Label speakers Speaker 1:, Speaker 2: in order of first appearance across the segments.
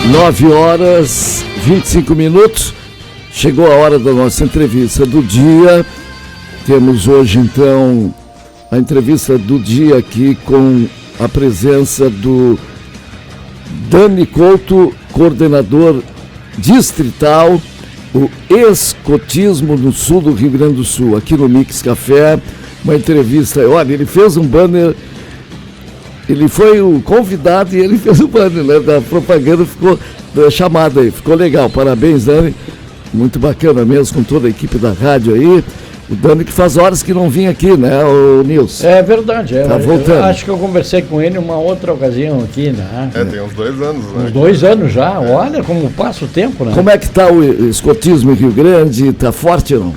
Speaker 1: 9h25. Chegou a hora da nossa entrevista do dia. Temos hoje, então, a entrevista do dia aqui com a presença do Dani Couto, coordenador distrital, o escotismo no sul do Rio Grande do Sul, aqui no Mix Café. Uma entrevista, olha, ele fez um banner, ele foi o convidado e ele fez o banner, né, da propaganda, ficou, da chamada aí, ficou legal. Parabéns, Dani, muito bacana mesmo, com toda a equipe da rádio aí. O Dani que faz horas que não vinha aqui, né, o Nilson?
Speaker 2: É verdade,
Speaker 1: tá voltando.
Speaker 2: Acho que eu conversei com ele uma outra ocasião aqui, né?
Speaker 3: Tem uns 2 anos, né?
Speaker 2: Uns 2 anos já, olha como passa o tempo, né?
Speaker 1: Como é que está o escotismo em Rio Grande? Está forte ou não?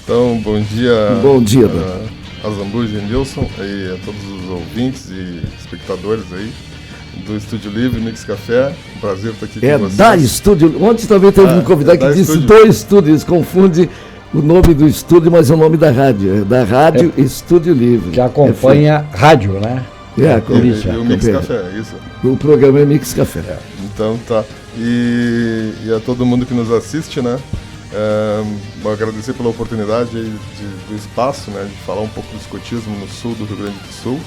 Speaker 3: Então, bom dia.
Speaker 1: Bom dia, Dani.
Speaker 3: A Zambuja e Nilson, e a todos os ouvintes e espectadores aí do Estúdio Livre, Mix Café. Um prazer estar aqui com vocês.
Speaker 1: Da Estúdio. Ontem também teve um convidado que disse
Speaker 3: Estúdio.
Speaker 1: Do Estúdio, eles confundem o nome do estúdio, mas é o nome da rádio. É da Rádio Estúdio Livre.
Speaker 2: Que acompanha rádio, né?
Speaker 3: E o Mix Café, isso.
Speaker 1: O programa é Mix Café.
Speaker 3: Então tá. E a todo mundo que nos assiste, né? Vou agradecer pela oportunidade do espaço, né, de falar um pouco do escotismo no sul do Rio Grande do Sul.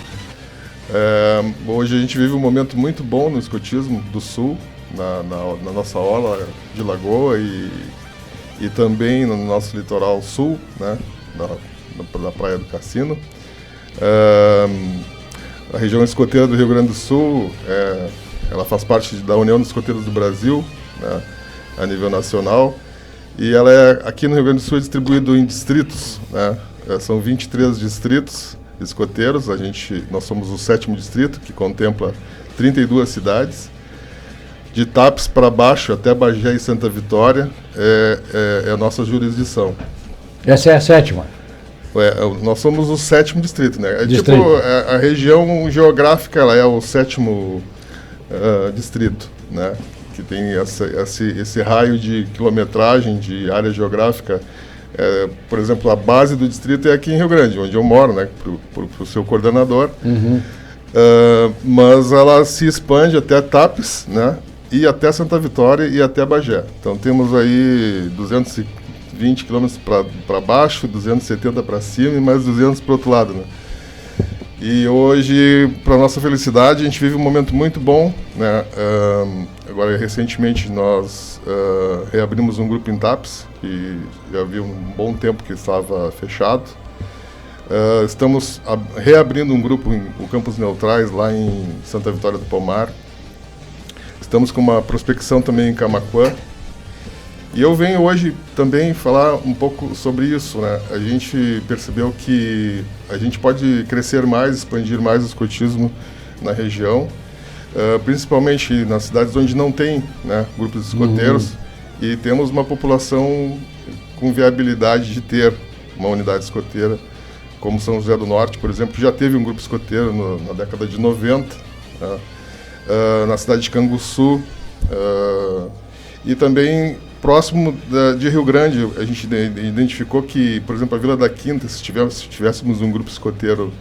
Speaker 3: Hoje a gente vive um momento muito bom no escotismo do sul, na nossa orla de Lagoa e também no nosso litoral sul, né, na Praia do Cassino. A região escoteira do Rio Grande do Sul, ela faz parte da União dos Escoteiros do Brasil, né, a nível nacional. E ela aqui no Rio Grande do Sul é distribuído em distritos, né? São 23 distritos escoteiros. Nós somos o 7º distrito, que contempla 32 cidades. De Tapes para baixo, até Bagé e Santa Vitória, é a nossa jurisdição.
Speaker 2: Essa é a 7ª?
Speaker 3: Nós somos o 7º distrito, né?
Speaker 2: Distrito.
Speaker 3: Tipo, a região geográfica ela é o 7º distrito, né? Que tem esse raio de quilometragem, de área geográfica. Por exemplo, a base do distrito é aqui em Rio Grande, onde eu moro, né, para o seu coordenador.
Speaker 2: Uhum.
Speaker 3: Mas ela se expande até Tapes, né, e até Santa Vitória e até Bagé. Então temos aí 220 quilômetros para baixo, 270 para cima e mais 200 para o outro lado, né. E hoje, para nossa felicidade, a gente vive um momento muito bom, né? Agora, recentemente, nós reabrimos um grupo em Tapes, que já havia um bom tempo que estava fechado. Estamos reabrindo um grupo em Campos Neutrais, lá em Santa Vitória do Palmar. Estamos com uma prospecção também em Camaquã. E eu venho hoje também falar um pouco sobre isso, né? A gente percebeu que a gente pode crescer mais, expandir mais o escotismo na região, principalmente nas cidades onde não tem, né, grupos de escoteiros, e temos uma população com viabilidade de ter uma unidade escoteira, como São José do Norte, por exemplo, já teve um grupo escoteiro na década de 90, né? Na cidade de Canguçu, e também próximo de Rio Grande, a gente identificou que, por exemplo, a Vila da Quinta, se tivéssemos um grupo escoteiro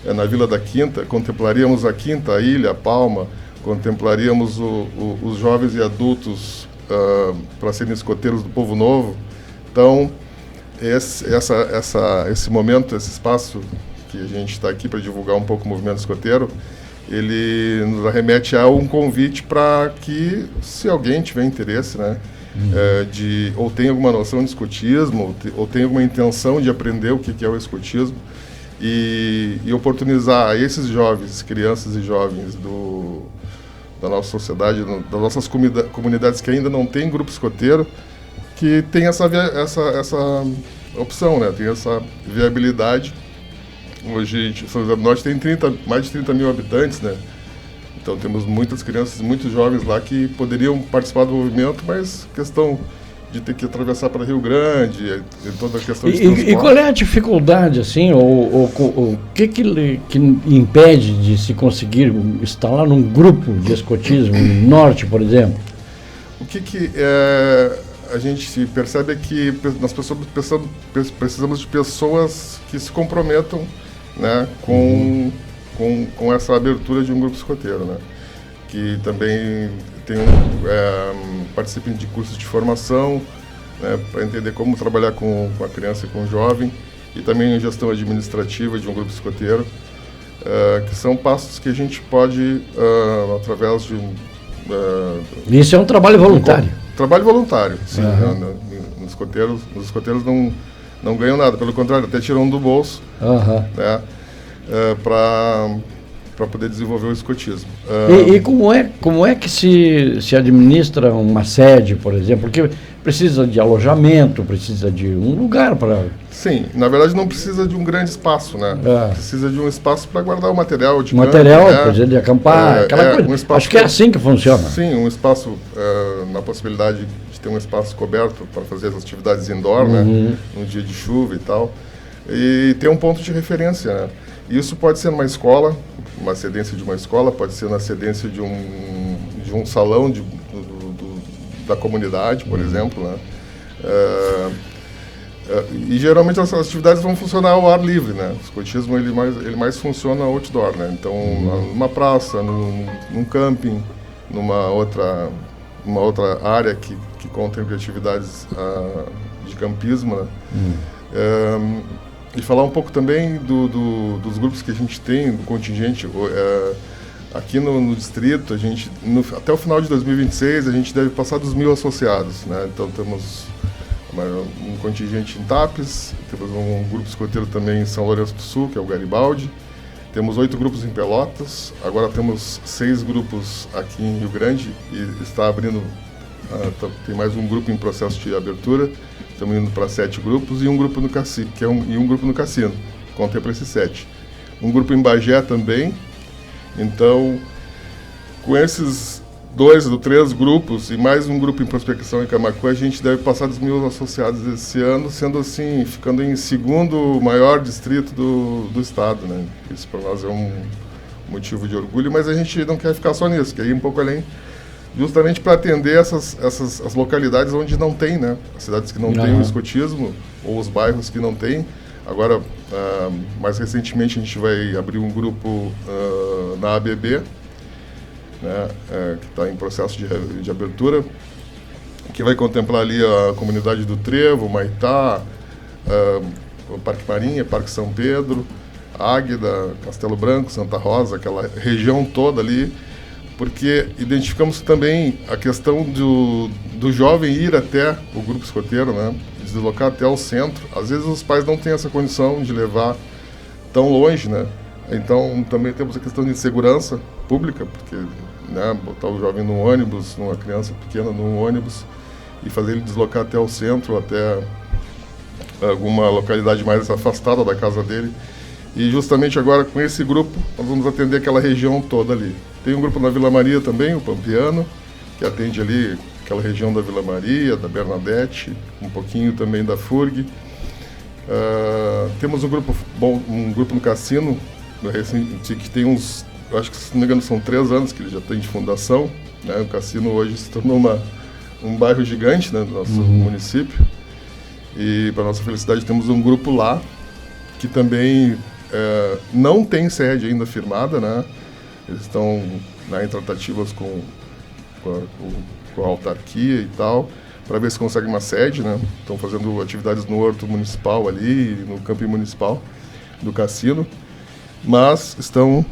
Speaker 3: na Vila da Quinta, contemplaríamos a Quinta, a Ilha, a Palma, contemplaríamos os jovens e adultos para serem escoteiros do Povo Novo. Então, esse momento, esse espaço que a gente está aqui para divulgar um pouco o movimento escoteiro, ele nos arremete a um convite para que, se alguém tiver interesse, né, ou tem alguma noção de escotismo, ou tem alguma intenção de aprender o que é o escotismo, e oportunizar a esses jovens, crianças e jovens da nossa sociedade, das nossas comunidades que ainda não tem grupo escoteiro, que tem essa opção, né, tem essa viabilidade. Hoje, São José do Norte tem mais de 30 mil habitantes, né? Então temos muitas crianças, muitos jovens lá que poderiam participar do movimento, mas questão de ter que atravessar para Rio Grande, toda a questão de transporte.
Speaker 2: E qual é a dificuldade, assim, o que impede de se conseguir instalar num grupo de escotismo no norte, por exemplo?
Speaker 3: O que a gente percebe é que nós precisamos de pessoas que se comprometam, né, com essa abertura de um grupo escoteiro, né, que também participem de cursos de formação, né, para entender como trabalhar com a criança e com o jovem, e também gestão administrativa de um grupo escoteiro, que são passos que a gente pode, através de
Speaker 2: Isso é um trabalho voluntário.
Speaker 3: Trabalho voluntário, sim. Nos escoteiros não ganham nada, pelo contrário, até tiram do bolso, né, para poder desenvolver o escotismo.
Speaker 2: E como é que se administra uma sede, por exemplo? Porque precisa de alojamento, precisa de um lugar para...
Speaker 3: Sim, na verdade não precisa de um grande espaço, né? Precisa de um espaço para guardar o material de
Speaker 2: material,
Speaker 3: campo, né?
Speaker 2: por exemplo, de acampar, aquela coisa.
Speaker 3: Um espaço,
Speaker 2: acho que é assim que funciona.
Speaker 3: Sim, um espaço, na possibilidade de ter um espaço coberto para fazer as atividades indoor, né? No dia de chuva e tal. E ter um ponto de referência, né? Isso pode ser numa escola, uma cedência de uma escola, pode ser na cedência de um salão da comunidade, por exemplo, né? E geralmente essas atividades vão funcionar ao ar livre, né? O escotismo ele mais funciona outdoor, né? Então, numa praça, num camping, numa outra área que contemple atividades de campismo, né? E falar um pouco também dos grupos que a gente tem, do contingente. Aqui no distrito, a gente, até o final de 2026, a gente deve passar dos 1.000 associados, né? Então temos um contingente em Tapes, temos um grupo escoteiro também em São Lourenço do Sul, que é o Garibaldi, temos 8 grupos em Pelotas, agora temos 6 grupos aqui em Rio Grande e está abrindo, tem mais um grupo em processo de abertura, estamos indo para 7 grupos e um grupo no Cassino, um grupo no Cassino, contempla esses 7. Um grupo em Bagé também. Então, com esses 2 ou 3 grupos e mais um grupo em prospecção em Camaquã, a gente deve passar dos 1.000 associados esse ano, sendo assim, ficando em segundo maior distrito do estado, né? Isso para nós é um motivo de orgulho, mas a gente não quer ficar só nisso, quer ir um pouco além, justamente para atender as localidades onde não tem, né? As cidades que não têm o escotismo, ou os bairros que não têm. Agora, mais recentemente, a gente vai abrir um grupo na ABB, né, que está em processo de abertura, que vai contemplar ali a comunidade do Trevo, Maitá, o Parque Marinha, Parque São Pedro, Águeda, Castelo Branco, Santa Rosa, aquela região toda ali, porque identificamos também a questão do jovem ir até o grupo escoteiro, né? Deslocar até o centro. Às vezes os pais não têm essa condição de levar tão longe, né? Então também temos a questão de segurança pública, porque, né, botar o jovem num ônibus, uma criança pequena num ônibus e fazer ele deslocar até o centro, até alguma localidade mais afastada da casa dele. E justamente agora com esse grupo nós vamos atender aquela região toda ali. Tem um grupo na Vila Maria também, o Pampiano, que atende ali aquela região da Vila Maria, da Bernadette, um pouquinho também da FURG. Temos um grupo no Cassino, que tem uns, acho que se não me engano são 3 anos que ele já tem de fundação, né? O Cassino hoje se tornou um bairro gigante, né, do nosso município. E para nossa felicidade temos um grupo lá, que também não tem sede ainda firmada, né? Eles estão, né, em tratativas com a autarquia e tal, para ver se conseguem uma sede, né? Estão fazendo atividades no horto municipal ali, no camping municipal do Cassino, mas estão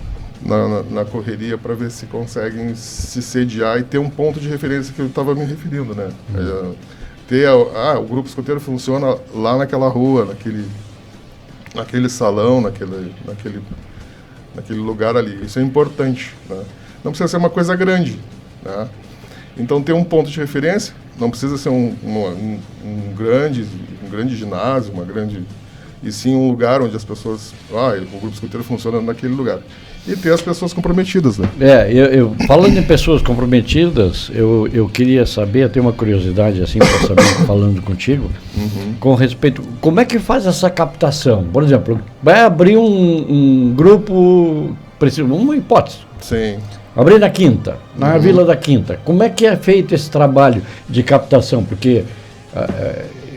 Speaker 3: na correria para ver se conseguem se sediar e ter um ponto de referência que eu estava me referindo, né? O grupo escoteiro funciona lá naquela rua, naquele salão, naquele lugar ali. Isso é importante, né? Não precisa ser uma coisa grande, né? Então ter um ponto de referência, não precisa ser um grande ginásio, e sim um lugar onde as pessoas, o grupo escoteiro funciona naquele lugar. E ter as pessoas comprometidas, né?
Speaker 2: Falando em pessoas comprometidas, eu queria saber, tenho uma curiosidade assim para saber, falando contigo, com respeito, como é que faz essa captação? Por exemplo, vai abrir um grupo, uma hipótese.
Speaker 3: Sim.
Speaker 2: Abrir na Quinta, na Vila da Quinta. Como é que é feito esse trabalho de captação? Porque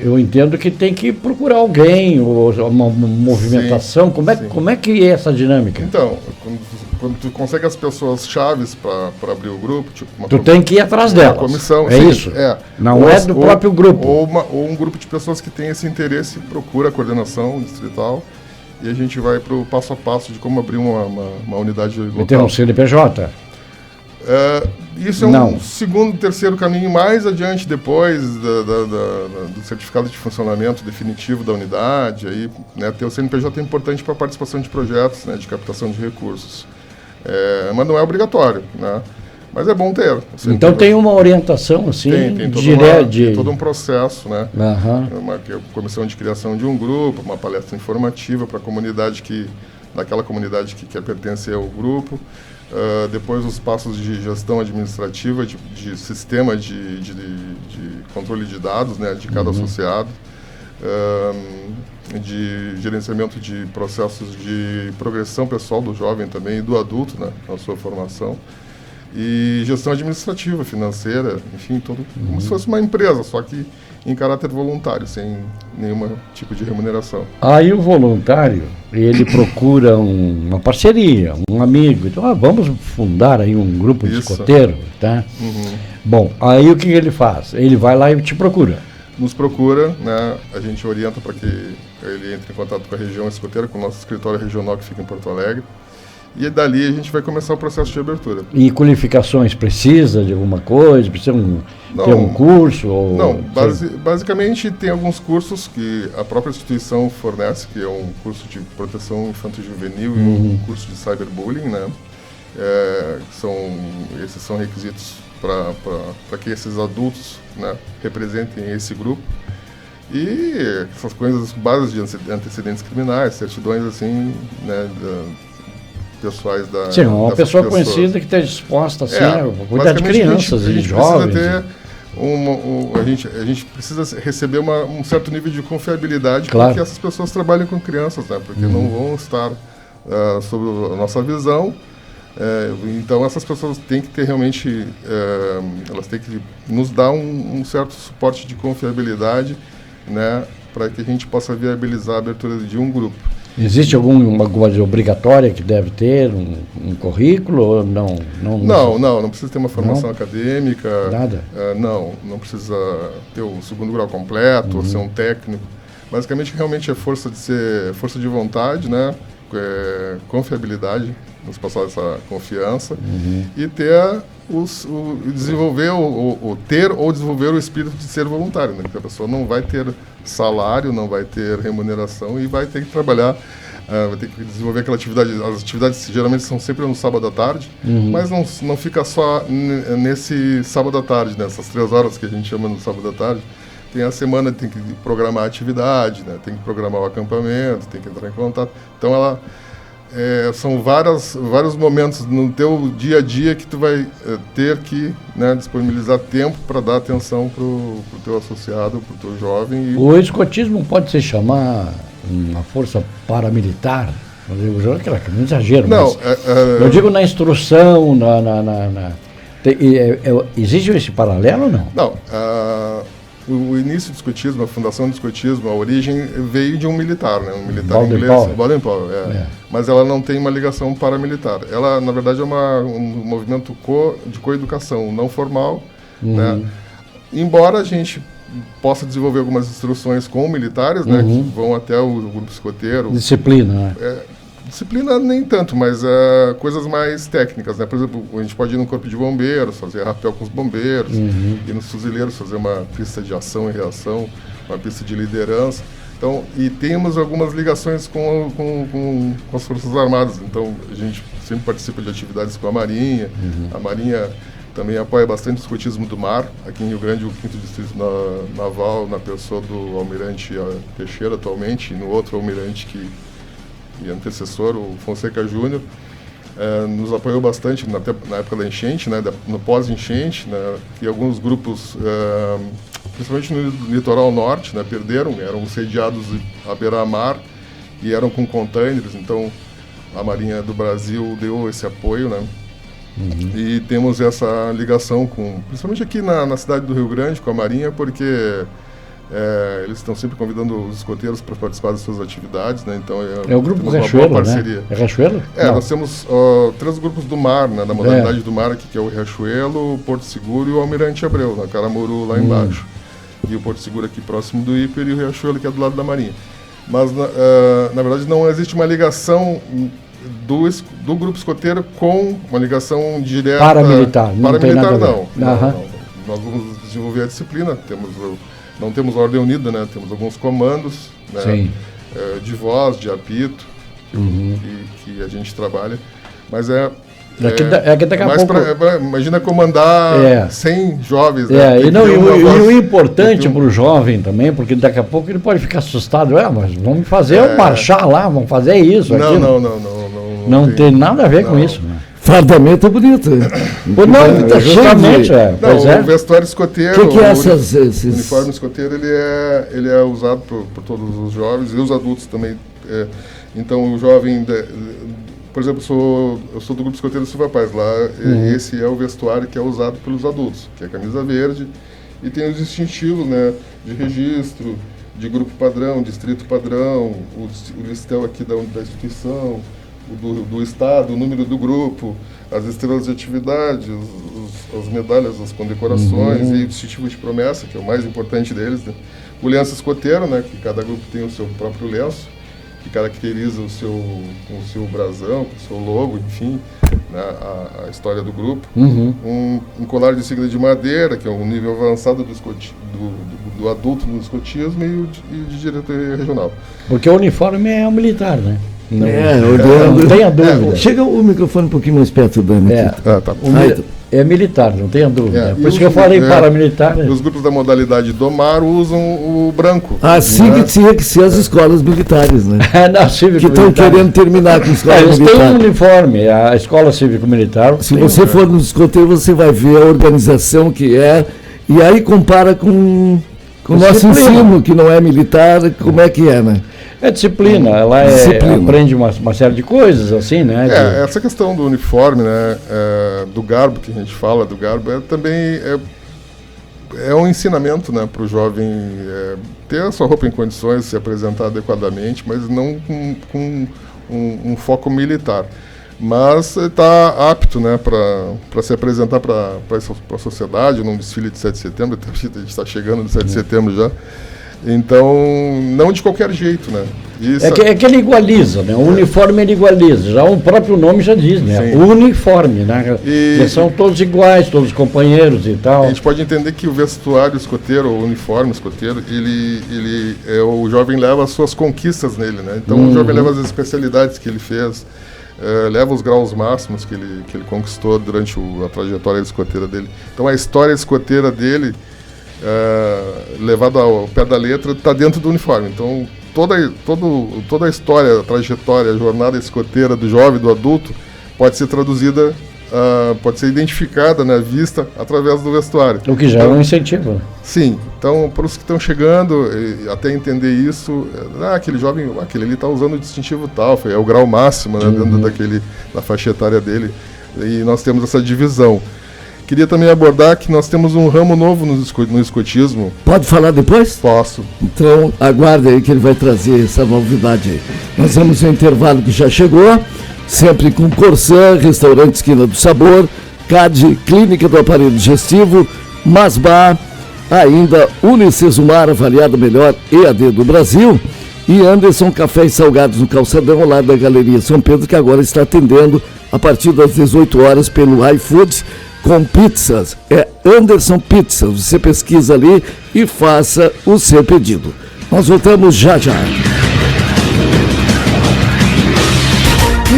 Speaker 2: eu entendo que tem que procurar alguém, ou uma movimentação. Como é que é essa dinâmica?
Speaker 3: Então, quando tu consegue as pessoas chaves para abrir o grupo, tipo
Speaker 2: Tu tem que ir atrás delas.
Speaker 3: Uma comissão,
Speaker 2: é
Speaker 3: sim,
Speaker 2: isso? Não
Speaker 3: ou,
Speaker 2: é do próprio grupo.
Speaker 3: Ou um grupo de pessoas que tem esse interesse, procura a coordenação distrital e a gente vai para o passo a passo de como abrir uma unidade local.
Speaker 2: E tem um CNPJ?
Speaker 3: Isso é um segundo, terceiro caminho mais adiante, depois do certificado de funcionamento definitivo da unidade. Aí, né, ter o CNPJ é importante para a participação de projetos, né, de captação de recursos. Mas não é obrigatório, né? Mas é bom ter.
Speaker 2: Então tem uma orientação assim,
Speaker 3: tem todo um processo, né?
Speaker 2: Uhum.
Speaker 3: Uma comissão de criação de um grupo, uma palestra informativa para a comunidade daquela comunidade que quer pertencer ao grupo. Depois os passos de gestão administrativa, de sistema de controle de dados, né, de cada associado, de gerenciamento de processos de progressão pessoal do jovem também e do adulto, né, na sua formação, e gestão administrativa, financeira, enfim, como se fosse uma empresa, só que em caráter voluntário, sem nenhum tipo de remuneração.
Speaker 2: Aí o voluntário, ele procura uma parceria, um amigo. Então, vamos fundar aí um grupo de escoteiro, tá?
Speaker 3: Uhum.
Speaker 2: Bom, aí o que ele faz? Ele vai lá e te procura.
Speaker 3: Nos procura, né? A gente orienta para que ele entre em contato com a região escoteira, com o nosso escritório regional que fica em Porto Alegre. E dali a gente vai começar o processo de abertura.
Speaker 2: E qualificações precisa de alguma coisa? Precisa ter um curso?
Speaker 3: Não, basicamente tem alguns cursos que a própria instituição fornece, que é um curso de proteção infanto-juvenil e um curso de cyberbullying, né? Esses são requisitos para que esses adultos, né, representem esse grupo. E essas coisas básicas de antecedentes criminais, certidões assim, né, pessoais da...
Speaker 2: Sim, uma pessoa conhecida que esteja disposta assim, a cuidar de crianças e jovens.
Speaker 3: A gente precisa receber um certo nível de confiabilidade,
Speaker 2: claro,
Speaker 3: para que essas pessoas trabalhem com crianças, né? Porque não vão estar sob a nossa visão. Então essas pessoas têm que ter realmente, elas têm que nos dar um certo suporte de confiabilidade, né? Para que a gente possa viabilizar a abertura de um grupo.
Speaker 2: Existe alguma coisa obrigatória que deve ter, um currículo ou não?
Speaker 3: Não precisa ter uma formação acadêmica.
Speaker 2: Nada?
Speaker 3: Não precisa ter o segundo grau completo, ou ser um técnico. Basicamente, realmente é força de vontade, né? Confiabilidade, nos passar essa confiança, e ter desenvolver o espírito de ser voluntário, né? Porque a pessoa não vai ter salário, não vai ter remuneração e vai ter que trabalhar, vai ter que desenvolver aquela atividade. As atividades geralmente são sempre no sábado à tarde, mas não fica só nesse sábado à tarde, nessas 3 horas que a gente chama no sábado à tarde. Tem a semana, tem que programar a atividade, né? Tem que programar o acampamento, tem que entrar em contato. Então são vários momentos no teu dia a dia que tu vai ter que, né, disponibilizar tempo para dar atenção pro teu associado, pro teu jovem.
Speaker 2: O escotismo pode se chamar uma força paramilitar? Eu digo que é um exagero,
Speaker 3: não,
Speaker 2: mas eu digo na instrução, existe esse paralelo ou não?
Speaker 3: Não. O início do escotismo, a fundação do escotismo, a origem veio de um militar, né? Um militar inglês, Baden-Powell, mas ela não tem uma ligação paramilitar. Ela, na verdade, é um movimento de coeducação não formal, né? Embora a gente possa desenvolver algumas instruções com militares, né? Que vão até o grupo escoteiro.
Speaker 2: Disciplina, né?
Speaker 3: Disciplina nem tanto, mas coisas mais técnicas, né? Por exemplo, a gente pode ir no corpo de bombeiros, fazer rapel com os bombeiros, ir nos fuzileiros, fazer uma pista de ação e reação, uma pista de liderança. Então, e temos algumas ligações com as Forças Armadas. Então, a gente sempre participa de atividades com a Marinha. A Marinha também apoia bastante o escotismo do mar. Aqui em Rio Grande, o 5º Distrito Naval, na pessoa do almirante Teixeira atualmente, e no outro almirante e antecessor, o Fonseca Júnior, nos apoiou bastante na época da enchente, né, no pós-enchente, né, que alguns grupos, principalmente no litoral norte, né, eram sediados à beira-mar e eram com containers, então a Marinha do Brasil deu esse apoio, né, e temos essa ligação principalmente aqui na cidade do Rio Grande, com a Marinha, porque Eles estão sempre convidando os escoteiros para participar das suas atividades, né? Então
Speaker 2: é o grupo Riachuelo, né? É Riachuelo?
Speaker 3: Nós temos 3 grupos do mar, né? Da modalidade do mar aqui, que é o Riachuelo, o Porto Seguro e o Almirante Abreu, na Caramuru lá embaixo. E o Porto Seguro aqui próximo do Hiper e o Riachuelo que é do lado da Marinha. Mas, na verdade, não existe uma ligação do grupo escoteiro com uma ligação direta...
Speaker 2: Paramilitar,
Speaker 3: paramilitar não. Nós vamos desenvolver a disciplina, não temos ordem unida, né? Temos alguns comandos, né? De voz, de apito, que a gente trabalha, mas daqui a pouco... imagina comandar 100 jovens, né?
Speaker 2: E o importante para o jovem também, porque daqui a pouco ele pode ficar assustado, mas vamos fazer marchar lá, vamos fazer isso, aquilo. Não tem nada a ver com isso, né?
Speaker 1: Fardamento é bonito.
Speaker 2: Não, justamente.
Speaker 3: O vestuário escoteiro,
Speaker 1: que é esses...
Speaker 3: o uniforme escoteiro, ele é usado por todos os jovens e os adultos também. Então, o jovem, por exemplo, eu sou do grupo escoteiro do Silva Paz. Lá, esse é o vestuário que é usado pelos adultos, que é a camisa verde, e tem os distintivos, né, de registro, de grupo padrão, distrito padrão, o listel aqui da instituição, do estado, o número do grupo, as estrelas de atividade, as medalhas, as condecorações e o distintivo de promessa, que é o mais importante deles, né? O lenço escoteiro, né, que cada grupo tem o seu próprio lenço, que caracteriza o seu brasão, o seu logo, enfim, né, a história do grupo. Um colar de sigla de madeira, que é um nível avançado do adulto no escotismo e de diretoria regional.
Speaker 2: Porque o uniforme é militar, né?
Speaker 1: Não
Speaker 2: tenha dúvida.
Speaker 1: Chega o microfone um pouquinho mais perto, Dani.
Speaker 3: Tá.
Speaker 2: É militar, não tenha dúvida. Por isso que eu falei paramilitar. Né?
Speaker 3: Os grupos da modalidade do mar usam o branco.
Speaker 1: Assim que tinha que ser as escolas militares, né? Que estão querendo terminar com a escola militar.
Speaker 2: Eles têm um uniforme, a escola cívico-militar.
Speaker 1: Se você for no escoteiro, você vai ver a organização que é, e aí compara com o nosso ensino, que não é militar, como é que é, né?
Speaker 2: É disciplina, ela aprende uma série de coisas, assim, né?
Speaker 3: Essa questão do uniforme, né, do garbo, que a gente fala do garbo, também é um ensinamento, né, para o jovem ter a sua roupa em condições, se apresentar adequadamente, mas não com um foco militar. Mas está apto, né, para se apresentar para a sociedade num desfile de 7 de setembro, a gente está chegando no 7 de setembro já. Então, não de qualquer jeito, né?
Speaker 2: É que ele igualiza, né? O uniforme ele igualiza, já o próprio nome já diz, né? Uniforme, né? São todos iguais, todos companheiros e tal.
Speaker 3: A gente pode entender que o vestuário escoteiro, o uniforme escoteiro, o jovem leva as suas conquistas nele, né? Então, o jovem leva as especialidades que ele fez, leva os graus máximos que ele conquistou durante a trajetória escoteira dele. Então, a história escoteira dele, levado ao pé da letra, está dentro do uniforme. Então toda a história, a trajetória, a jornada escoteira do jovem, do adulto, pode ser traduzida, pode ser identificada, né, vista através do vestuário.
Speaker 2: O que já é um incentivo.
Speaker 3: Sim, então para os que estão chegando, até entender isso, aquele jovem, aquele ali está usando o distintivo tal, é o grau máximo, né, dentro da faixa etária dele, e nós temos essa divisão. Queria também abordar que nós temos um ramo novo no escotismo.
Speaker 1: Pode falar depois?
Speaker 3: Posso.
Speaker 1: Então, aguarde aí que ele vai trazer essa novidade aí. Nós vamos ao intervalo que já chegou, sempre com Corsã, Restaurante Esquina do Sabor, CAD, Clínica do Aparelho Digestivo, Masbá, ainda Unicesumar, avaliado melhor EAD do Brasil, e Anderson Café e Salgados no Calçadão, ao lado da Galeria São Pedro, que agora está atendendo a partir das 18 horas pelo iFood, com pizzas. É Anderson Pizzas. Você pesquisa ali e faça o seu pedido. Nós voltamos já.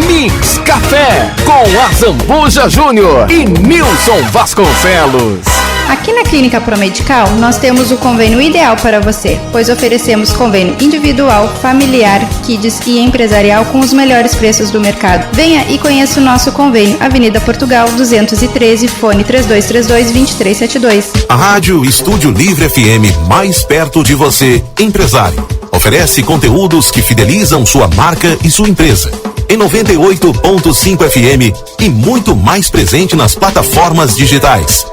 Speaker 4: Mix Café com Azambuja Júnior e Nilson Vasconcelos.
Speaker 5: Aqui na Clínica Promedical, nós temos o convênio ideal para você, pois oferecemos convênio individual, familiar, kids e empresarial com os melhores preços do mercado. Venha e conheça o nosso convênio, Avenida Portugal, 213, fone 3232-2372.
Speaker 4: A Rádio Estúdio Livre FM, mais perto de você, empresário. Oferece conteúdos que fidelizam sua marca e sua empresa. Em 98.5 FM e muito mais presente nas plataformas digitais.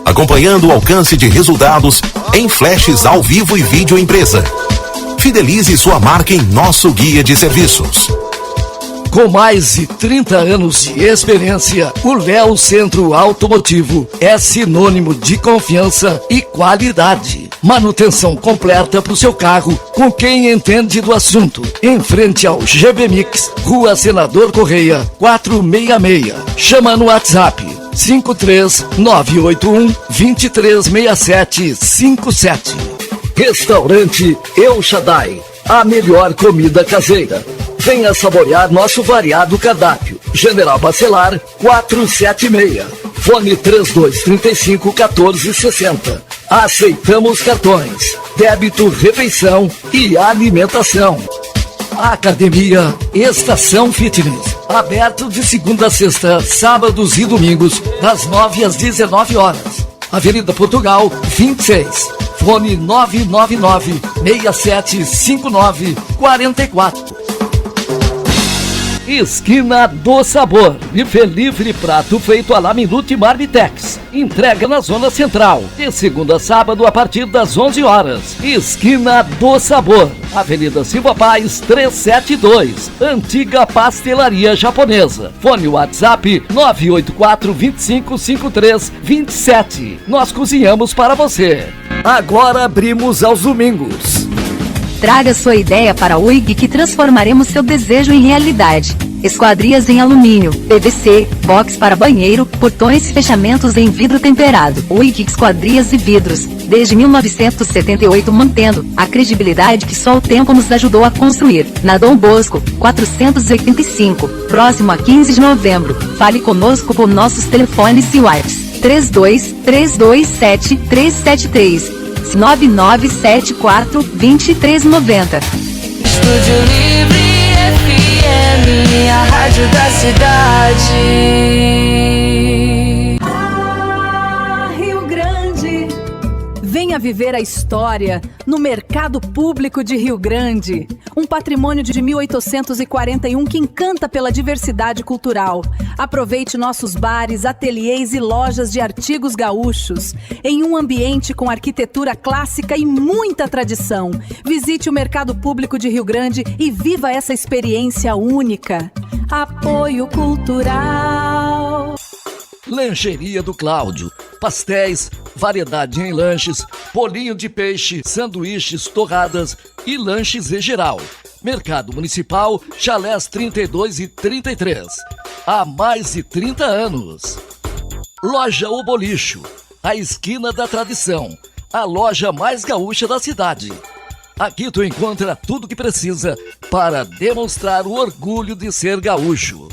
Speaker 4: acompanhando o alcance de resultados em flashes ao vivo e vídeo empresa. Fidelize sua marca em nosso guia de serviços.
Speaker 1: Com mais de 30 anos de experiência, o Léo Centro Automotivo é sinônimo de confiança e qualidade. Manutenção completa para o seu carro com quem entende do assunto. Em frente ao GB Mix, Rua Senador Correia, 466. Chama no WhatsApp 53981 236757. Restaurante El Shaddai, a melhor comida caseira. Venha saborear nosso variado cardápio. General Bacelar 476. Fone 3235-1460. Aceitamos cartões, débito, refeição e alimentação. Academia Estação Fitness. Aberto de segunda a sexta, sábados e domingos, das 9 às 19 horas. Avenida Portugal 26. Fone 999-6759-44. Esquina do Sabor. Buffet livre, prato feito à la Minuto e Marmitex. Entrega na Zona Central, de segunda a sábado a partir das 11 horas. Esquina do Sabor. Avenida Silva Paz 372. Antiga Pastelaria Japonesa. Fone WhatsApp 984-2553-27. Nós cozinhamos para você. Agora abrimos aos domingos.
Speaker 6: Traga sua ideia para a UIG que transformaremos seu desejo em realidade. Esquadrias em alumínio, PVC, box para banheiro, portões e fechamentos em vidro temperado. UIG Esquadrias e Vidros, desde 1978 mantendo a credibilidade que só o tempo nos ajudou a construir. Na Dom Bosco, 485, próximo a 15 de novembro. Fale conosco com nossos telefones e WhatsApp 32327373. 9974-2390.
Speaker 7: Estúdio Livre FM, a rádio da cidade.
Speaker 8: Rio Grande. Venha viver a história no Mercado Público de Rio Grande. Um patrimônio de 1841 que encanta pela diversidade cultural. Aproveite nossos bares, ateliês e lojas de artigos gaúchos, em um ambiente com arquitetura clássica e muita tradição. Visite o Mercado Público de Rio Grande e viva essa experiência única. Apoio Cultural.
Speaker 1: Lancheria do Cláudio. Pastéis, variedade em lanches, bolinho de peixe, sanduíches, torradas e lanches em geral. Mercado Municipal, chalés 32 e 33. Há mais de 30 anos. Loja O Bolicho, a esquina da tradição. A loja mais gaúcha da cidade. Aqui tu encontra tudo que precisa para demonstrar o orgulho de ser gaúcho.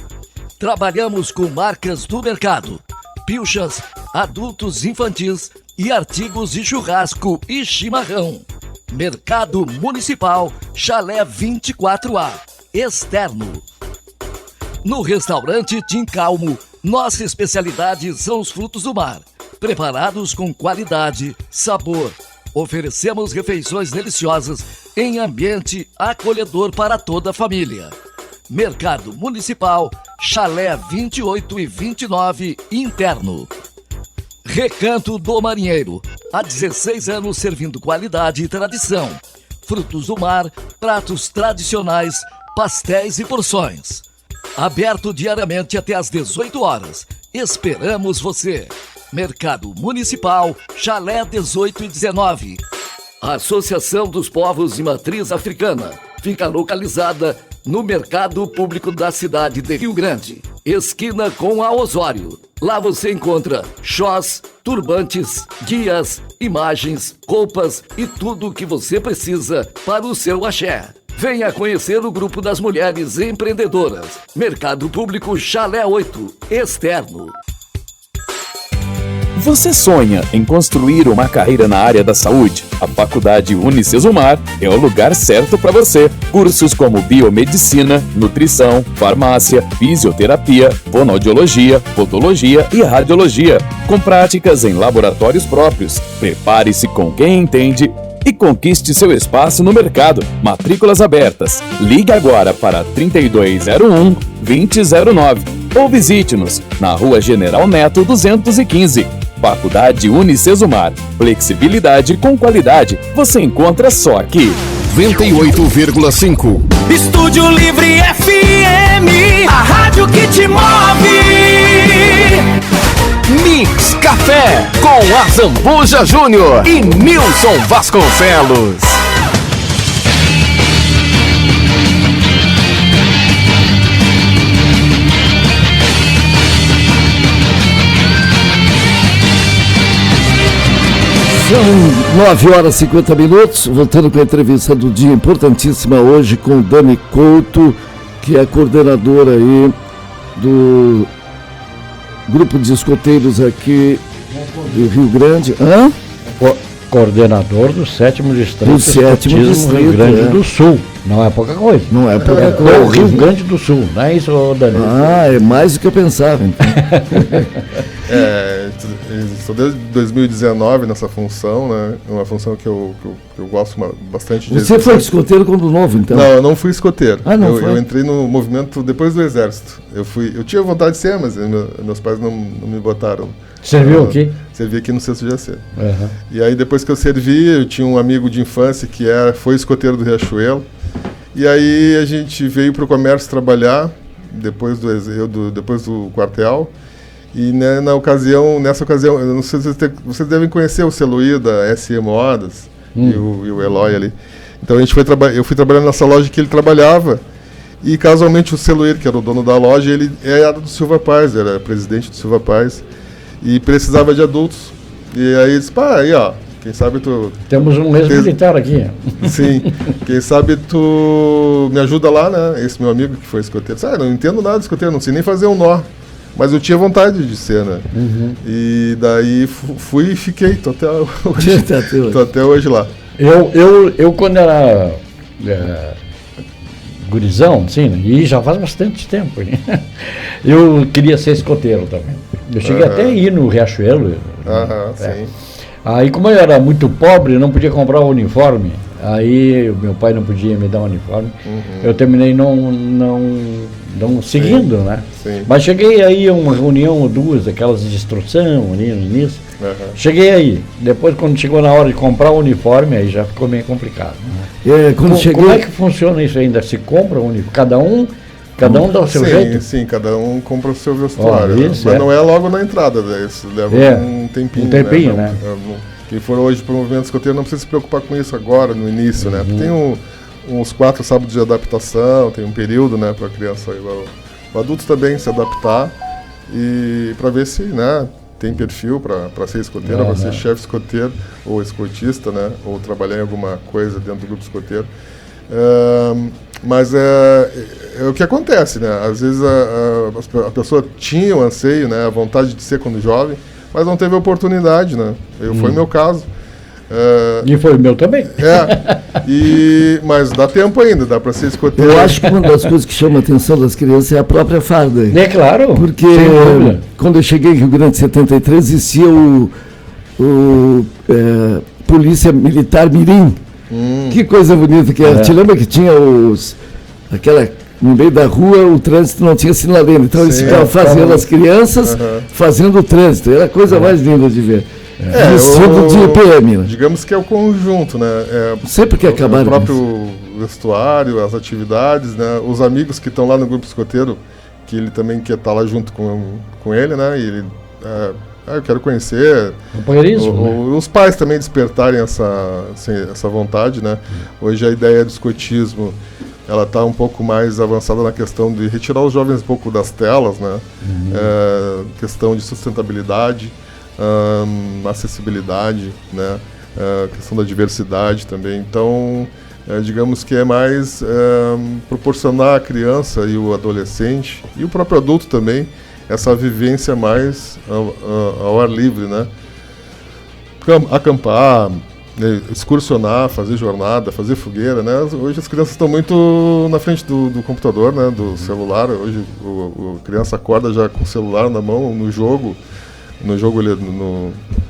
Speaker 1: Trabalhamos com marcas do mercado. Pilchas, adultos infantis e artigos de churrasco e chimarrão. Mercado Municipal, Chalé 24A, externo. No restaurante Tim Calmo, nossa especialidade são os frutos do mar, preparados com qualidade, sabor. Oferecemos refeições deliciosas em ambiente acolhedor para toda a família. Mercado Municipal, Chalé 28 e 29, interno. Recanto do Marinheiro, há 16 anos servindo qualidade e tradição. Frutos do mar, pratos tradicionais, pastéis e porções. Aberto diariamente até às 18 horas. Esperamos você. Mercado Municipal, Chalé 18 e 19. A Associação dos Povos de Matriz Africana fica localizada no Mercado Público da cidade de Rio Grande, esquina com a Osório. Lá você encontra xós, turbantes, guias, imagens, roupas e tudo o que você precisa para o seu axé. Venha conhecer o grupo das mulheres empreendedoras. Mercado Público Chalé 8, externo.
Speaker 9: Você sonha em construir uma carreira na área da saúde? A Faculdade Unicesumar é o lugar certo para você. Cursos como biomedicina, nutrição, farmácia, fisioterapia, fonoaudiologia, podologia e radiologia, com práticas em laboratórios próprios. Prepare-se com quem entende e conquiste seu espaço no mercado. Matrículas abertas. Ligue agora para 3201-2009 ou visite-nos na Rua General Neto 215. Faculdade Unicesumar. Flexibilidade com qualidade. Você encontra só aqui.
Speaker 4: 98,5.
Speaker 10: Estúdio Livre FM, a rádio que te move.
Speaker 4: Mix Café com Azambuja Júnior e Nilson Vasconcelos.
Speaker 1: São 9 horas e 50 minutos, voltando com a entrevista do dia, importantíssima hoje com Dani Couto, que é coordenadora aí do grupo de escoteiros aqui do Rio Grande. Hã?
Speaker 2: Coordenador do 7º Distrito
Speaker 1: do 7º Distrito,
Speaker 2: Rio Grande do Sul. Não é pouca coisa.
Speaker 1: Não é pouca coisa.
Speaker 2: É o Rio Grande do Sul, não é isso, Dani?
Speaker 1: Ah, é mais do que eu pensava. Então.
Speaker 3: Estou desde 2019 nessa função, né? Uma função que eu gosto bastante de.
Speaker 1: Você foi escoteiro quando novo, então?
Speaker 3: Não, eu não fui escoteiro.
Speaker 1: Ah, não foi?
Speaker 3: Eu entrei no movimento depois do Exército. Eu tinha vontade de ser, mas meus pais não me botaram.
Speaker 2: Serviu aqui?
Speaker 3: Servi aqui no 6º GAC.
Speaker 2: Uhum.
Speaker 3: E aí depois que eu servi, eu tinha um amigo de infância que foi escoteiro do Riachuelo. E aí a gente veio para o comércio trabalhar depois do quartel. E nessa ocasião, eu não sei se vocês devem conhecer o Celuí da SM Modas e o Eloy ali. Então eu fui trabalhando nessa loja que ele trabalhava. E casualmente o Celuí, que era o dono da loja, ele era do Silva Paz, era presidente do Silva Paz. E precisava de adultos. E aí disse, aí ó, quem sabe tu...
Speaker 2: Temos um ex-militar aqui.
Speaker 3: Sim, quem sabe tu me ajuda lá, né? Esse meu amigo que foi escoteiro. Não entendo nada de escoteiro, não sei nem fazer um nó. Mas eu tinha vontade de ser, né? Uhum. E daí fui e fiquei, tô até hoje. Tô até hoje lá.
Speaker 2: Eu quando era gurizão, assim, e já faz bastante tempo, eu queria ser escoteiro também. Eu cheguei até a ir no Riachuelo.
Speaker 3: Sim.
Speaker 2: Aí, como eu era muito pobre, não podia comprar o uniforme. Aí, meu pai não podia me dar um uniforme. Uhum. Eu terminei não seguindo, né? Sim. Mas cheguei aí a uma reunião ou duas, aquelas de instrução ali no início. Uhum. Cheguei aí. Depois, quando chegou na hora de comprar o uniforme, aí já ficou meio complicado. Né? Como é que funciona isso ainda? Se compra o uniforme? Cada um dá o seu jeito?
Speaker 3: Sim, cada um compra o seu vestuário. Mas não é logo na entrada, né? Isso leva um tempinho.
Speaker 2: Né?
Speaker 3: Quem for hoje para o movimento escoteiro não precisa se preocupar com isso agora, no início, né? Porque tem uns 4 sábados de adaptação, tem um período, né, para a criança, o adulto também se adaptar e para ver se, né, tem perfil para ser escoteiro, para ser chefe escoteiro ou escotista, né, ou trabalhar em alguma coisa dentro do grupo escoteiro. Mas é o que acontece, né? Às vezes a pessoa tinha o anseio, né, a vontade de ser quando jovem, mas não teve oportunidade, né? Foi o meu caso.
Speaker 2: E foi o meu também.
Speaker 3: Mas dá tempo ainda, dá para ser escoteiro.
Speaker 1: Eu acho que uma das coisas que chama a atenção das crianças é a própria farda.
Speaker 2: É claro.
Speaker 1: Porque quando eu cheguei em Rio Grande em 73, existia o Polícia Militar Mirim. Que coisa bonita que era. Te lembra que tinha no meio da rua o trânsito não tinha sinaleiro, então eles ficavam fazendo as crianças fazendo o trânsito, era a coisa mais linda de ver. Vestido de PM, né?
Speaker 3: Digamos que é o conjunto, né?
Speaker 1: Sempre que acabar
Speaker 3: o próprio vestuário, as atividades, né? Os amigos que estão lá no grupo escoteiro, que ele também quer estar lá junto com ele, né? E ele, eu quero conhecer. Os pais também despertarem essa vontade, né? Hoje a ideia do escotismo, ela está um pouco mais avançada na questão de retirar os jovens um pouco das telas, né? Questão de sustentabilidade, acessibilidade, né? Questão da diversidade também. Então, digamos que é mais proporcionar à criança e o adolescente e o próprio adulto também essa vivência mais ao ar livre, né? Acampar, excursionar, fazer jornada, fazer fogueira, né? Hoje as crianças estão muito na frente do computador, né? Do celular. Hoje a criança acorda já com o celular na mão, no jogo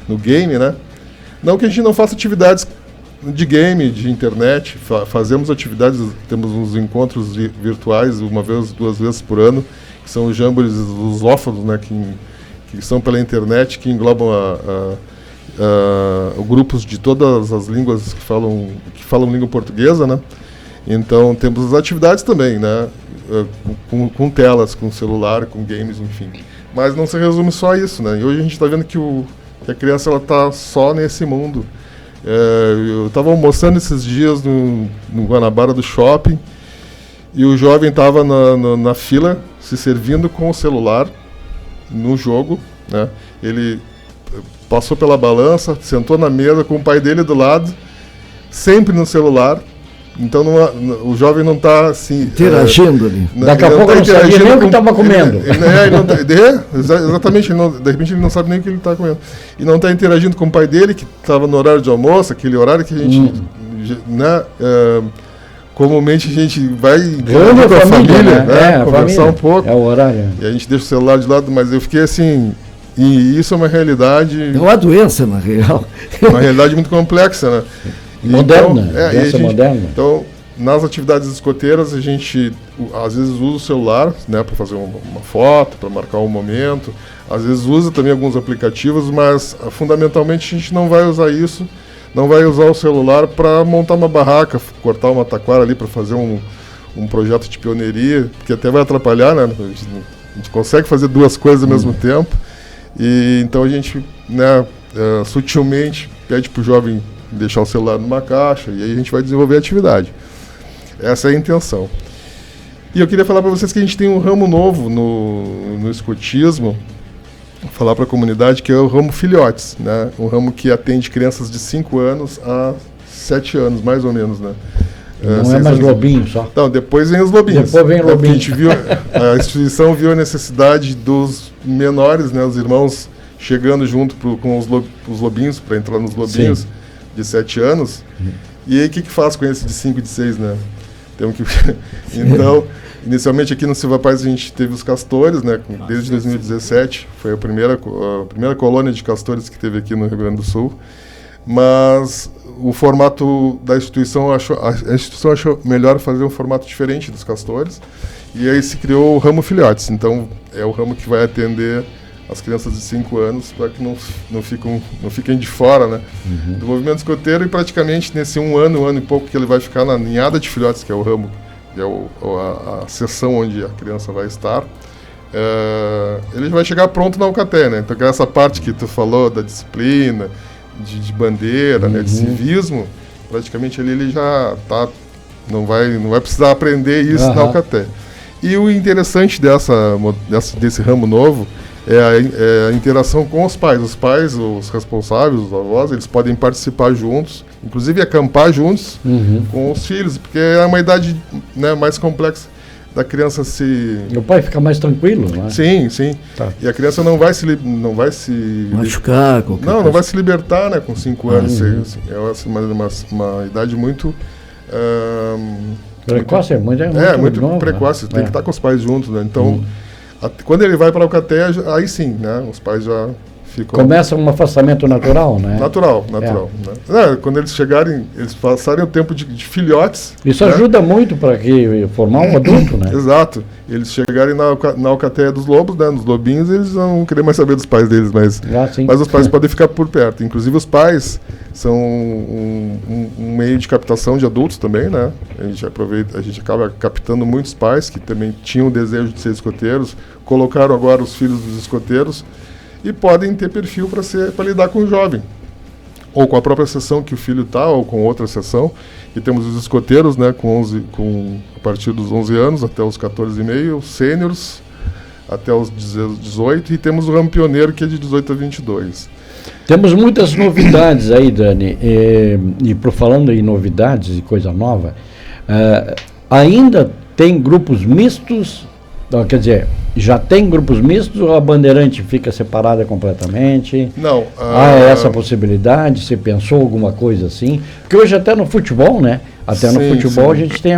Speaker 3: no game, né? Não que a gente não faça atividades de game, de internet, fazemos atividades, temos uns encontros virtuais 1 vez, 2 vezes por ano, que são os jamborees lusófonos, né? Que que são pela internet, que englobam grupos de todas as línguas que falam língua portuguesa, né? Então temos as atividades também, né? Com telas, com celular, com games, enfim. Mas não se resume só a isso, né? E hoje a gente está vendo que a criança está só nesse mundo. Eu estava almoçando esses dias no Guanabara do shopping e o jovem estava na fila se servindo com o celular no jogo, né? Ele passou pela balança, sentou na mesa com o pai dele do lado, sempre no celular. Então o jovem não está assim...
Speaker 1: Interagindo ali.
Speaker 2: Daqui a pouco não sabia nem o que estava comendo.
Speaker 3: Exatamente, de repente ele não sabe nem o que ele está comendo. E não está interagindo com o pai dele, que estava no horário de almoço, aquele horário que a gente... Né, comumente a gente vai
Speaker 2: com a família, né?
Speaker 3: Conversar um pouco.
Speaker 2: É o horário.
Speaker 3: E a gente deixa o celular de lado, mas eu fiquei assim... E isso é uma realidade...
Speaker 1: É uma doença, na real.
Speaker 3: Uma realidade muito complexa, né?
Speaker 2: Moderna,
Speaker 3: moderna. Então, nas atividades escoteiras, a gente às vezes usa o celular, né, para fazer uma foto, para marcar um momento. Às vezes usa também alguns aplicativos, mas fundamentalmente a gente não vai usar isso, não vai usar o celular para montar uma barraca, cortar uma taquara ali para fazer um projeto de pioneiria, que até vai atrapalhar, né? A gente consegue fazer duas coisas ao mesmo tempo. E então a gente, né, sutilmente pede para o jovem deixar o celular numa caixa e aí a gente vai desenvolver a atividade. Essa é a intenção. E eu queria falar para vocês que a gente tem um ramo novo no escotismo, falar para a comunidade, que é o ramo filhotes, né? Um ramo que atende crianças de 5 anos a 7 anos, mais ou menos, né?
Speaker 2: Não é mais lobinho só?
Speaker 3: Não, depois vem os lobinhos.
Speaker 2: Depois vem lobinho.
Speaker 3: A gente viu, a instituição viu a necessidade dos menores, né? Os irmãos chegando junto com os lobinhos, para entrar nos lobinhos. Sim. De 7 anos, e aí o que faz com esse de 5 e de 6, né? Temos que... Então, inicialmente aqui no Silva Paz a gente teve os castores, né? Desde 2017, foi a primeira colônia de castores que teve aqui no Rio Grande do Sul, mas o formato da instituição, a instituição achou melhor fazer um formato diferente dos castores, e aí se criou o ramo filhotes. Então, é o ramo que vai atender as crianças de 5 anos, para que não fiquem de fora, né, do movimento escoteiro, e praticamente nesse um ano e pouco que ele vai ficar na ninhada de filhotes, que é o ramo, que é a seção onde a criança vai estar, ele vai chegar pronto na Alcaté, né? Então essa parte que tu falou da disciplina, de bandeira, né, de civismo, praticamente ele já tá, não vai precisar aprender isso na Alcaté. E o interessante desse ramo novo é a interação com os pais. Os pais, os responsáveis, os avós, eles podem participar juntos, inclusive acampar juntos com os filhos, porque é uma idade, né, mais complexa da criança se...
Speaker 2: O pai fica mais tranquilo, né?
Speaker 3: Sim. Tá. E a criança não vai se
Speaker 1: machucar.
Speaker 3: Não vai se libertar, né, com 5 anos. É uma idade muito...
Speaker 2: precoce, muito novo,
Speaker 3: precoce. Né? Tem que estar com os pais juntos, né? Então... Quando ele vai para a Alcaté, aí sim, né? Os pais já ficam...
Speaker 2: Começa um afastamento natural, né?
Speaker 3: Natural. Né? Quando eles chegarem, eles passarem o tempo de filhotes...
Speaker 2: Isso, né? Ajuda muito para formar um adulto, né?
Speaker 3: Exato. Eles chegarem na Alcaté dos lobos, né? Nos lobinhos, eles não vão querer mais saber dos pais deles, mas os pais podem ficar por perto. Inclusive os pais são um meio de captação de adultos também, né? A gente acaba captando muitos pais que também tinham o desejo de ser escoteiros, colocaram agora os filhos dos escoteiros e podem ter perfil para lidar com o jovem, ou com a própria sessão que o filho está, ou com outra sessão. E temos os escoteiros, né, a partir dos 11 anos até os 14,5, os sêniores até os 18, e temos o ramo pioneiro, que é de 18 a 22.
Speaker 2: Temos muitas novidades aí, Dani, e falando em novidades e coisa nova, ainda tem grupos mistos, quer dizer, já tem grupos mistos ou a Bandeirante fica separada completamente?
Speaker 3: Não.
Speaker 2: Há essa possibilidade? Você pensou alguma coisa assim? Porque hoje até no futebol, né? Até no futebol a gente tem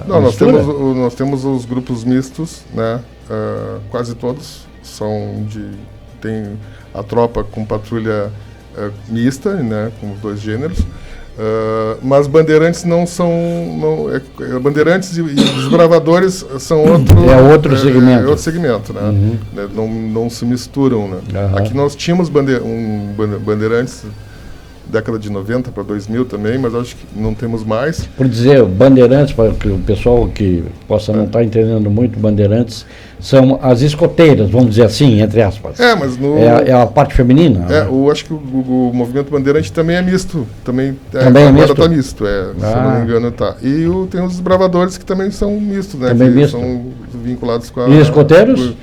Speaker 3: nós temos os grupos mistos, né? Quase todos tem a tropa com patrulha mista, né? Com os dois gêneros. Mas Bandeirantes não são... Bandeirantes e Desbravadores são outro...
Speaker 2: É outro segmento.
Speaker 3: É outro segmento, né? Não se misturam, né? Aqui nós tínhamos Bandeirantes década de 90 para 2000 também, mas acho que não temos mais.
Speaker 2: Por dizer, Bandeirantes, para que o pessoal que possa não estar entendendo muito, Bandeirantes são as escoteiras, vamos dizer assim, entre aspas.
Speaker 3: Mas
Speaker 2: é a parte feminina.
Speaker 3: Acho que o movimento Bandeirante também é misto. Também
Speaker 2: é misto?
Speaker 3: Está misto, se eu não me engano está. E tem os desbravadores que também são mistos, né?
Speaker 2: Também
Speaker 3: que
Speaker 2: misto.
Speaker 3: São vinculados com a...
Speaker 2: E escoteiros?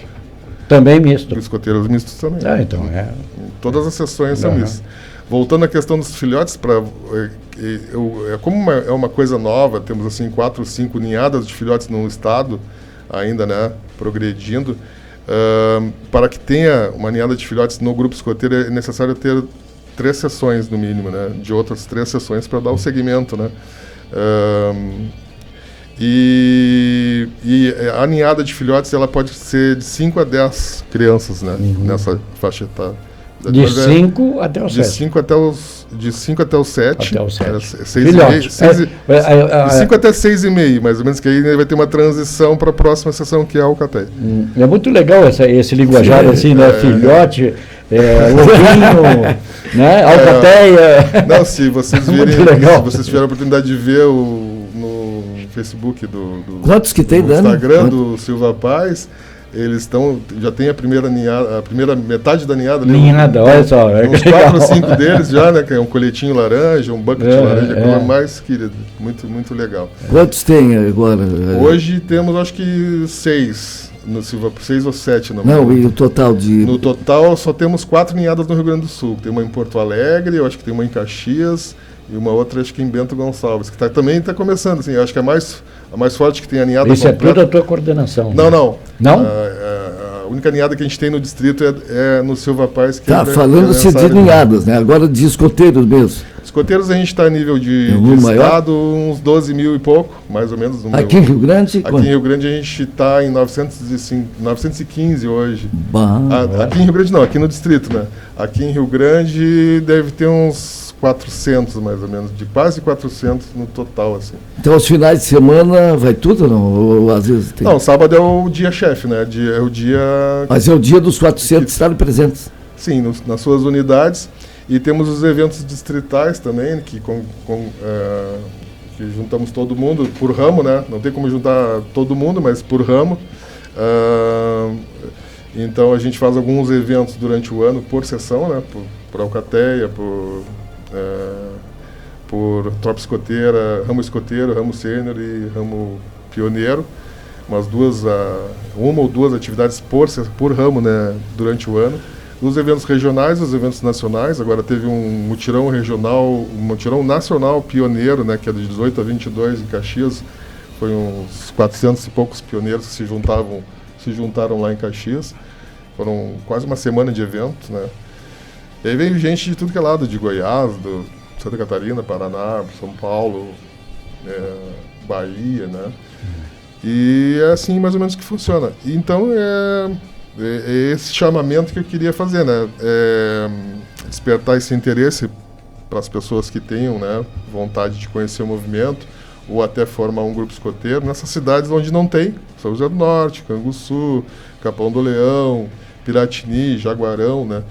Speaker 2: Também misto.
Speaker 3: Escoteiros mistos também.
Speaker 2: Então
Speaker 3: Todas as sessões são mistas. Voltando à questão dos filhotes, como é uma coisa nova, temos assim 4 ou 5 ninhadas de filhotes no estado, ainda, né, progredindo. Para que tenha uma ninhada de filhotes no grupo escoteiro é necessário ter 3 sessões no mínimo, né, de outras 3 sessões para dar o segmento, né. E a ninhada de filhotes ela pode ser de 5 a 10 crianças, né, nessa faixa etária.
Speaker 2: De 5 até os 7.
Speaker 3: De 5 até os 7.
Speaker 2: Até os 7.
Speaker 3: 6,5. De 5 até 6,5, mais ou menos, que aí vai ter uma transição para a próxima sessão, que é a alcateia.
Speaker 2: É muito legal esse linguajar, assim, né? Filhote, lobinho, né? Alcateia.
Speaker 3: Não, se vocês virem, se vocês tiverem a oportunidade de ver no Facebook do
Speaker 1: quantos que tem,
Speaker 3: no Instagram do Silva Paz, eles já tem a primeira ninhada, a primeira metade da ninhada.
Speaker 2: Ninhada, olha só.
Speaker 3: Uns 4 ou 5 deles já, né? Que é um coletinho laranja, um bucket de laranja, a coisa mais querida. Muito, muito legal.
Speaker 1: Quantos tem agora?
Speaker 3: Hoje temos, acho que 6. No Silva, 6 ou 7.
Speaker 1: Não, e o total de...
Speaker 3: No total, só temos 4 ninhadas no Rio Grande do Sul. Tem uma em Porto Alegre, eu acho que tem uma em Caxias, e uma outra, acho que em Bento Gonçalves, que também está começando, assim, eu acho que a mais forte que tem a ninhada
Speaker 2: completa. Isso é tudo a tua coordenação.
Speaker 3: Não.
Speaker 2: Não?
Speaker 3: A única ninhada que a gente tem no distrito é no Silva Paz.
Speaker 1: Falando-se de ninhadas, né? Agora de escoteiros mesmo.
Speaker 3: Escoteiros a gente está a nível de estado, uns 12 mil e pouco, mais ou menos.
Speaker 1: Aqui em Rio Grande?
Speaker 3: Aqui em Rio Grande a gente está em 915 hoje. Aqui em Rio Grande não, aqui no distrito, né? Aqui em Rio Grande deve ter uns 400 mais ou menos, de quase 400 no total, assim.
Speaker 1: Então, aos finais de semana vai tudo ou não? Ou às vezes tem...
Speaker 3: Não, sábado é o dia-chefe, né? É o dia...
Speaker 1: Mas é o dia dos 400 estarem presentes.
Speaker 3: Sim, nas suas unidades. E temos os eventos distritais também, que juntamos todo mundo por ramo, né? Não tem como juntar todo mundo, mas por ramo. Então, a gente faz alguns eventos durante o ano por sessão, né? Por alcateia, por tropa escoteira, ramo escoteiro, ramo sênior e ramo pioneiro, uma ou duas atividades por ramo, né, durante o ano. Os eventos regionais, os eventos nacionais, agora teve um mutirão regional, um mutirão nacional pioneiro, né, que é de 18 a 22 em Caxias, foi uns 400 e poucos pioneiros que se juntaram lá em Caxias, foram quase uma semana de evento, né. E aí veio gente de tudo que é lado, de Goiás, Santa Catarina, Paraná, São Paulo, Bahia, né? E é assim mais ou menos que funciona. Então é esse chamamento que eu queria fazer, né? Despertar esse interesse para as pessoas que tenham, né, vontade de conhecer o movimento ou até formar um grupo escoteiro nessas cidades onde não tem, São José do Norte, Canguçu, Capão do Leão, Piratini, Jaguarão, né?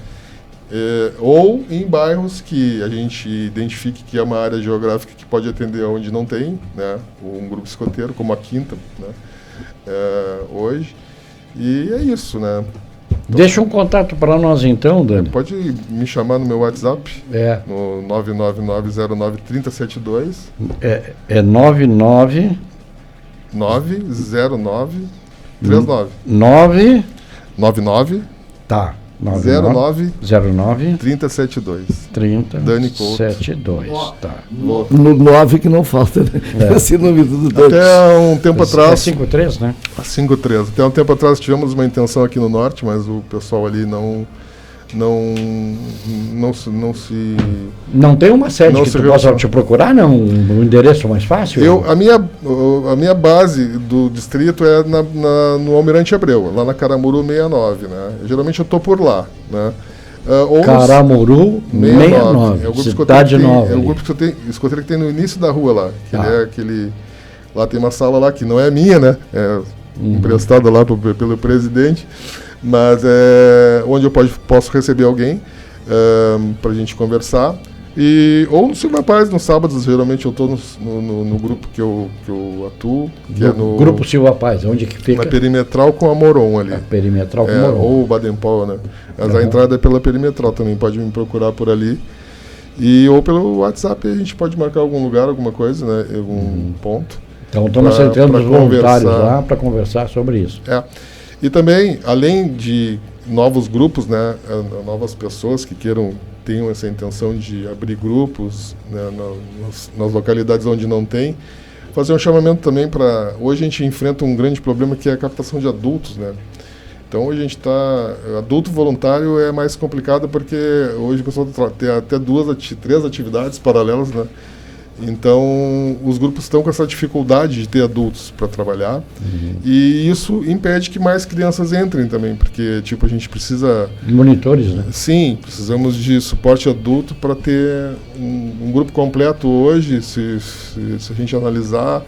Speaker 3: Ou em bairros que a gente identifique que é uma área geográfica que pode atender onde não tem, né, um grupo escoteiro, como a Quinta, né, hoje. E é isso, né. Então,
Speaker 2: deixa um contato para nós então, Dani.
Speaker 3: Pode me chamar no meu WhatsApp, no 999093072.
Speaker 2: É 99...
Speaker 3: 90939. 99.
Speaker 2: Tá.
Speaker 3: 09
Speaker 2: 3072.
Speaker 3: Dani Couto.
Speaker 2: 72, tá.
Speaker 1: No 9 que não falta, né? Esse nome do Dani.
Speaker 3: Até um tempo atrás...
Speaker 2: É 53, né?
Speaker 3: 53. Até um tempo atrás tivemos uma intenção aqui no norte, mas o pessoal ali não
Speaker 2: tem uma sede que tu possa te procurar, não? Um endereço mais fácil?
Speaker 3: A minha base do distrito é no Almirante Abreu, lá na Caramuru 69, né? Geralmente eu estou por lá, né?
Speaker 2: Caramuru 69,
Speaker 3: é o grupo
Speaker 2: Cidade Nova.
Speaker 3: É o grupo escoteiro que tem no início da rua lá. Que ele é aquele... Lá tem uma sala lá que não é minha, né? É emprestada lá pelo presidente. Mas é onde eu posso receber alguém para a gente conversar. Ou no Silva Paz, nos sábados, geralmente eu estou no grupo que eu atuo. Que é no
Speaker 2: Grupo Silva Paz, onde que fica?
Speaker 3: Na Perimetral com a Moron ali.
Speaker 2: Perimetral com a Moron.
Speaker 3: Ou o Baden-Powell, né? Mas a entrada é pela Perimetral também, pode me procurar por ali. Ou pelo WhatsApp, a gente pode marcar algum lugar, alguma coisa, né? Algum ponto.
Speaker 2: Então estamos aceitando os voluntários lá para conversar sobre isso.
Speaker 3: E também, além de novos grupos, né? Novas pessoas que tenham essa intenção de abrir grupos, né, nas localidades onde não tem, fazer um chamamento também para... Hoje a gente enfrenta um grande problema que é a captação de adultos, né? Então hoje a gente adulto voluntário é mais complicado porque hoje o pessoal tem até 3 atividades paralelas, né? Então os grupos estão com essa dificuldade de ter adultos para trabalhar, e isso impede que mais crianças entrem também, porque a gente precisa...
Speaker 2: Monitores, né?
Speaker 3: Sim, precisamos de suporte adulto para ter um grupo completo hoje. Se a gente analisar,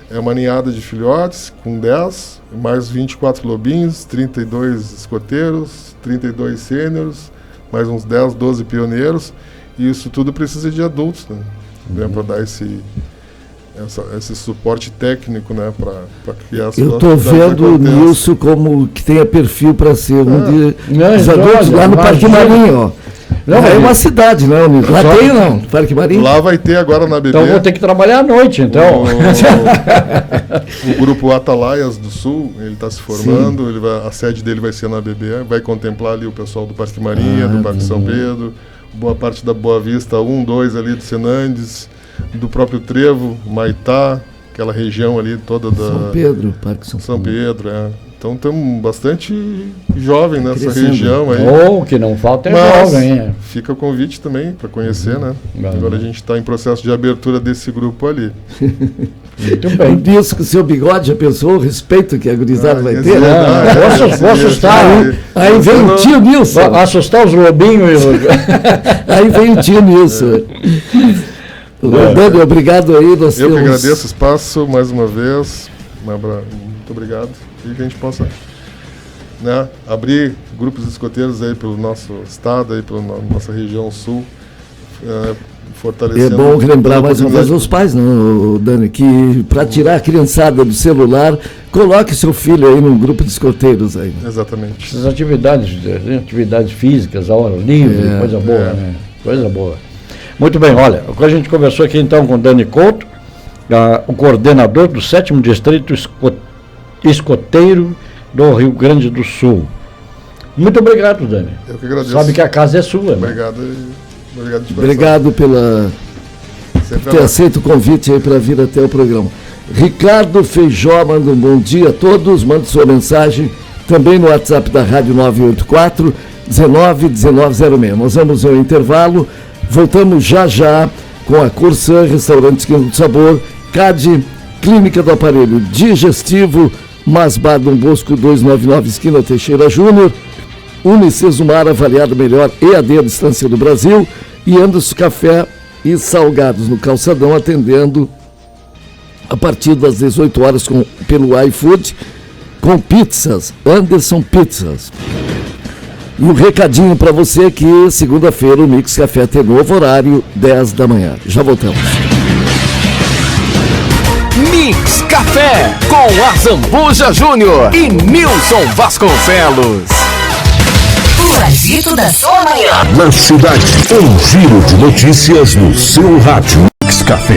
Speaker 3: é uma ninhada de filhotes com 10, mais 24 lobinhos, 32 escoteiros, 32 sêniores, mais uns 10, 12 pioneiros, e isso tudo precisa de adultos, né? Para dar esse suporte técnico, né, para criar...
Speaker 1: Eu estou vendo o Nilson como que tem perfil para ser dos adultos lá no Parque Marinho, ó. É uma cidade, não, Nilson? Lá tem não, Parque Marinho?
Speaker 3: Lá vai ter agora na BB.
Speaker 2: Então vou ter que trabalhar à noite, então.
Speaker 3: O grupo Atalaias do Sul, ele está se formando, a sede dele vai ser na BB, vai contemplar ali o pessoal do Parque Marinha, do Parque São Pedro, boa parte da Boa Vista 1, 2 ali do Senandes, do próprio Trevo, Maitá, aquela região ali toda da...
Speaker 1: São Pedro, Parque
Speaker 3: São Pedro, Então temos bastante jovem nessa região aí.
Speaker 2: Que não falta jovem.
Speaker 3: Fica o convite também para conhecer, né? Agora a gente está em processo de abertura desse grupo ali.
Speaker 2: Muito bem.
Speaker 1: O Nilson com o seu bigode, já pensou o respeito que a gurizada vai ter?
Speaker 2: Vou assustar.
Speaker 1: Aí vem o tio Nilson.
Speaker 2: Assustar os lobinhos.
Speaker 1: Aí vem o tio Nilson. Dani, obrigado aí.
Speaker 3: Eu que agradeço o espaço mais uma vez. Muito obrigado. E que a gente possa, né, abrir grupos escoteiros aí pelo nosso estado, aí pela nossa região sul, fortalecendo...
Speaker 1: É bom lembrar mais uma vez aos pais, não, Dani, que para tirar a criançada do celular, coloque seu filho aí num grupo de escoteiros aí.
Speaker 3: Exatamente.
Speaker 2: Essas atividades físicas, ao ar livre, coisa boa, né? Coisa boa. Muito bem, olha, a gente conversou aqui então com o Dani Couto, o coordenador do 7º Distrito Escoteiro do Rio Grande do Sul. Muito obrigado, Dani.
Speaker 3: Eu que agradeço.
Speaker 2: Sabe que a casa é sua.
Speaker 3: Obrigado.
Speaker 1: Obrigado por ter aceito o convite aí para vir até o programa. Ricardo Feijó manda um bom dia a todos, manda sua mensagem também no WhatsApp da Rádio 984 191906. Nós vamos ao intervalo, voltamos já com a Corsã, Restaurante Esquina do Sabor, CAD, Clínica do Aparelho Digestivo, Masbar Dom Bosco 299, esquina Teixeira Júnior, Unicesumar, avaliado melhor EAD à distância do Brasil, e Anderson Café e Salgados no Calçadão, atendendo a partir das 18 horas pelo iFood, com pizzas, Anderson Pizzas. E um recadinho para você que segunda-feira o Mix Café tem novo horário, 10 da manhã. Já voltamos.
Speaker 10: Mix Café com Azambuja Júnior e Nilson Vasconcelos.
Speaker 6: O agito da sua manhã.
Speaker 4: Na cidade, um giro de notícias no seu rádio. Mix Café.